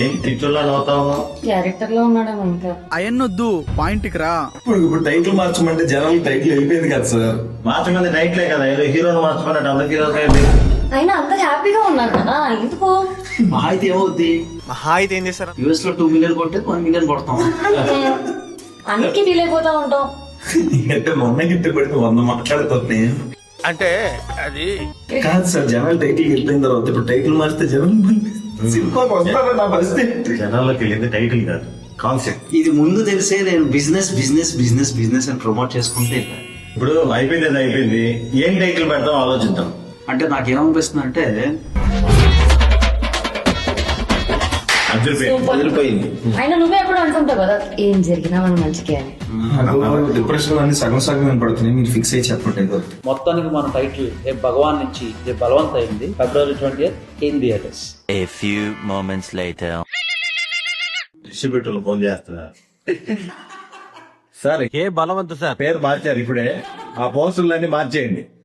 ఏం పిక్చర్లో నవ్వుతావు? క్యారెక్టర్ లో ఉన్నాడేమో ఇంకా. అయన్నొద్దు పాయింట్కి రా. ఇప్పుడు టైటిల్ మార్చమంటే జనాలు టైటిల్ అయిపోయింది కదా సార్. మార్చమంది టైట్లే కదా, ఏదో హీరోని మార్చుకున్నట్టు అందరు హీరోలు అయినా అందరు హ్యాపీగా ఉన్నారు కదా, ఎందుకు? మహా అయితే ఏమవుద్ది? మహా అయితే ఏం చేస్తారు? యూఎస్ లో 2 మిలియన్ కొట్టే 1 మిలియన్ కొడతాం. అన్నిటికీ ఫీల్ అయిపోతా ఉంటాం. అంటే మొన్న గిట్ట పెడితే 100 మాట్లాడుతుంది. అంటే అది కాదు సార్, జనాలు టైటిల్ వెళ్ళిపోయిన తర్వాత ఇప్పుడు టైటిల్ మారితే జనాలు సినిమాకి వస్తారా? నా పరిస్థితి జనాల్లోకి వెళ్ళింది టైటిల్ కాదు, కాన్సెప్ట్. ఇది ముందు తెలిసే నేను బిజినెస్ బిజినెస్ బిజినెస్ బిజినెస్ అని ప్రమోట్ చేసుకుంటే ఇప్పుడు అయిపోయింది, అది అయిపోయింది. ఏం టైటిల్ పెడతాం ఆలోచిద్దాం. అంటే నాకేమనిపిస్తుంది అంటే వదిలిపోయింది. అయినా నువ్వే ఎప్పుడు అనుకుంటావు కదా ఏం జరిగినా మనం మంచిగా అని. డిప్రెషన్ అన్ని సగం సగం వినపడుతున్నాయి. మీరు ఫిక్స్ అయ్యి చెప్పండి. మొత్తానికి మన టైటిల్ రేపు భగవాన్ నుంచి రేపు బలవంత అయింది. February 20th in theaters. A few moments later. డిస్ట్రిబ్యూటర్లు ఫోన్ చేస్తున్నారు. సార్ ఏ బలవంతు సార్ పేరు మార్చారు ఇప్పుడే, ఆ పోస్టులన్నీ మార్చేయండి.